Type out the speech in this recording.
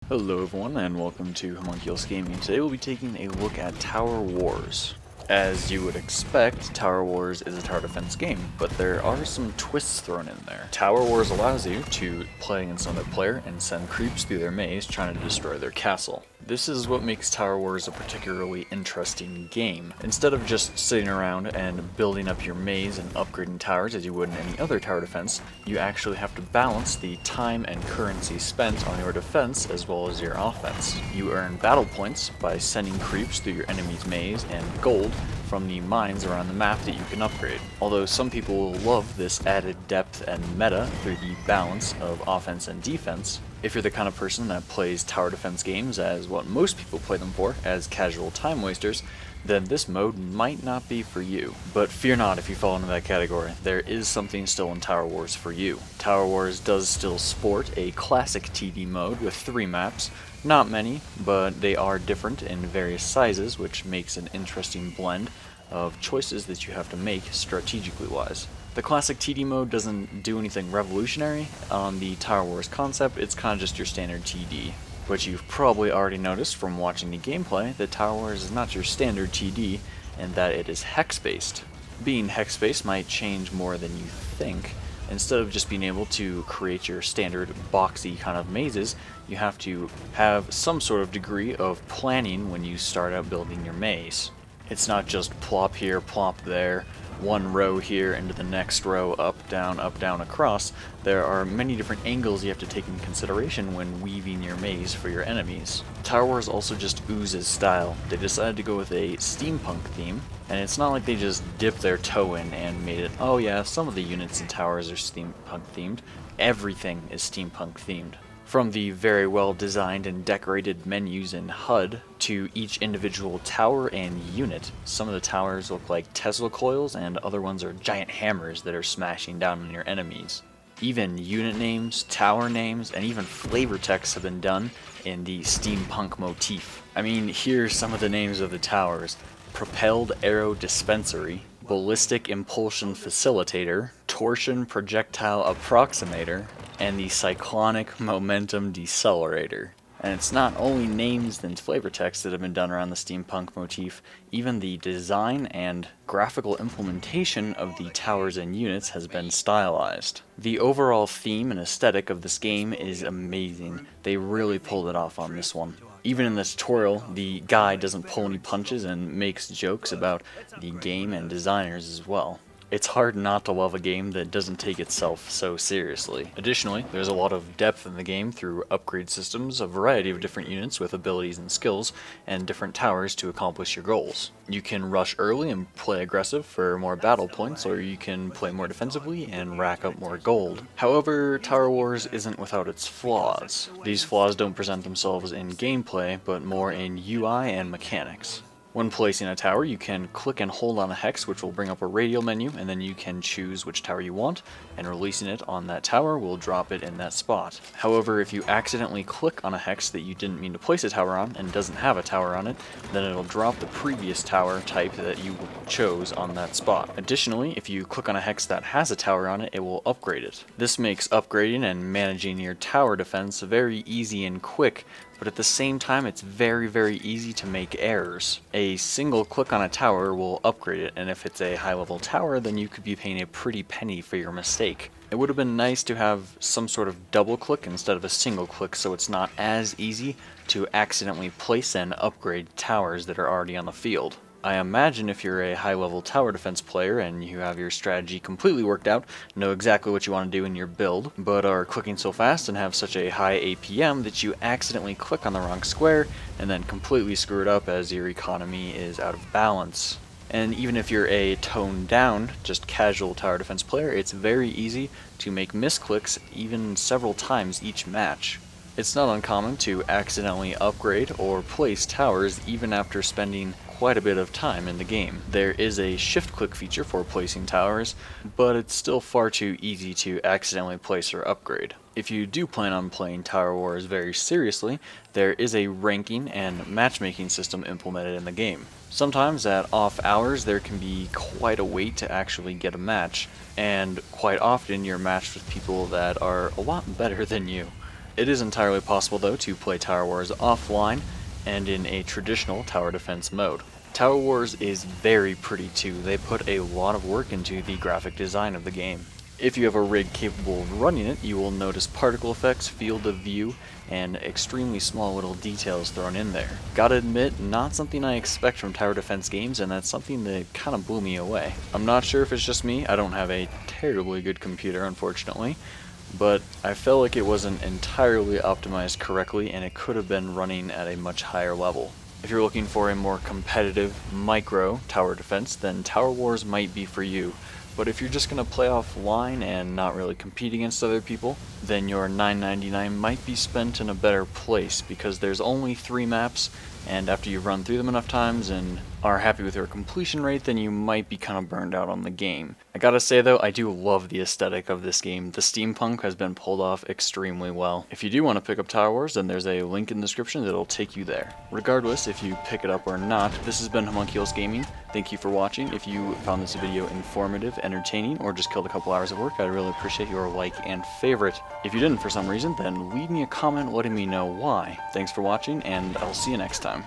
Hello everyone and welcome to Homunculus Gaming. Today we'll be taking a look at Tower Wars. As you would expect, Tower Wars is a tower defense game, but there are some twists thrown in there. Tower Wars allows you to play against another player and send creeps through their maze trying to destroy their castle. This is what makes Tower Wars a particularly interesting game. Instead of just sitting around and building up your maze and upgrading towers as you would in any other tower defense, you actually have to balance the time and currency spent on your defense as well as your offense. You earn battle points by sending creeps through your enemy's maze and gold from the mines around the map that you can upgrade. Although some people will love this added depth and meta through the balance of offense and defense, if you're the kind of person that plays tower defense games as what most people play them for, as casual time wasters, then this mode might not be for you. But fear not if you fall into that category, there is something still in Tower Wars for you. Tower Wars does still sport a classic TD mode with 3 maps. Not many, but they are different in various sizes, which makes an interesting blend of choices that you have to make strategically wise. The classic TD mode doesn't do anything revolutionary on the Tower Wars concept, it's kind of just your standard TD. But you've probably already noticed from watching the gameplay that Tower Wars is not your standard TD, and that it is hex-based. Being hex-based might change more than you think. Instead of just being able to create your standard boxy kind of mazes, you have to have some sort of degree of planning when you start out building your maze. It's not just plop here, plop there, one row here into the next row, up, down, across. There are many different angles you have to take into consideration when weaving your maze for your enemies. Tower Wars also just oozes style. They decided to go with a steampunk theme, and it's not like they just dipped their toe in and made it, oh yeah, some of the units and towers are steampunk themed. Everything is steampunk themed. From the very well designed and decorated menus and HUD to each individual tower and unit. Some of the towers look like Tesla coils and other ones are giant hammers that are smashing down on your enemies. Even unit names, tower names, and even flavor text have been done in the steampunk motif. I mean, here's some of the names of the towers: Propelled Arrow Dispensary, Ballistic Impulsion Facilitator, Torsion Projectile Approximator, and the Cyclonic Momentum Decelerator. And it's not only names and flavor text that have been done around the steampunk motif, even the design and graphical implementation of the towers and units has been stylized. The overall theme and aesthetic of this game is amazing. They really pulled it off on this one. Even in the tutorial, the guy doesn't pull any punches and makes jokes about the game and designers as well. It's hard not to love a game that doesn't take itself so seriously. Additionally, there's a lot of depth in the game through upgrade systems, a variety of different units with abilities and skills, and different towers to accomplish your goals. You can rush early and play aggressive for more battle points, or you can play more defensively and rack up more gold. However, Tower Wars isn't without its flaws. These flaws don't present themselves in gameplay, but more in UI and mechanics. When placing a tower, you can click and hold on a hex, which will bring up a radial menu, and then you can choose which tower you want, and releasing it on that tower will drop it in that spot. However, if you accidentally click on a hex that you didn't mean to place a tower on and doesn't have a tower on it, then it'll drop the previous tower type that you chose on that spot. Additionally, if you click on a hex that has a tower on it, it will upgrade it. This makes upgrading and managing your tower defense very easy and quick, but at the same time it's very easy to make errors. A single click on a tower will upgrade it, and if it's a high level tower, then you could be paying a pretty penny for your mistake. It would have been nice to have some sort of double click instead of a single click, so it's not as easy to accidentally place and upgrade towers that are already on the field. I imagine if you're a high-level tower defense player and you have your strategy completely worked out, know exactly what you want to do in your build, but are clicking so fast and have such a high APM that you accidentally click on the wrong square and then completely screw it up as your economy is out of balance. And even if you're a toned down, just casual tower defense player, it's very easy to make misclicks even several times each match. It's not uncommon to accidentally upgrade or place towers even after spending quite a bit of time in the game. There is a shift click feature for placing towers, but it's still far too easy to accidentally place or upgrade. If you do plan on playing Tower Wars very seriously, there is a ranking and matchmaking system implemented in the game. Sometimes at off hours there can be quite a wait to actually get a match, and quite often you're matched with people that are a lot better than you. It is entirely possible though to play Tower Wars offline and in a traditional tower defense mode. Tower Wars is very pretty too. They put a lot of work into the graphic design of the game. If you have a rig capable of running it, you will notice particle effects, field of view, and extremely small little details thrown in there. Gotta admit, not something I expect from tower defense games, and that's something that kinda blew me away. I'm not sure if it's just me, I don't have a terribly good computer unfortunately, but I felt like it wasn't entirely optimized correctly and it could have been running at a much higher level. If you're looking for a more competitive, micro tower defense, then Tower Wars might be for you. But if you're just going to play offline and not really compete against other people, then your $9.99 might be spent in a better place because there's only 3 maps, and after you've run through them enough times and are happy with your completion rate, then you might be kind of burned out on the game. I gotta say though, I do love the aesthetic of this game. The steampunk has been pulled off extremely well. If you do want to pick up Tower Wars, then there's a link in the description that'll take you there. Regardless, if you pick it up or not, this has been Homunculus Gaming. Thank you for watching. If you found this video informative, entertaining, or just killed a couple hours of work, I'd really appreciate your like and favorite. If you didn't for some reason, then leave me a comment letting me know why. Thanks for watching, and I'll see you next time.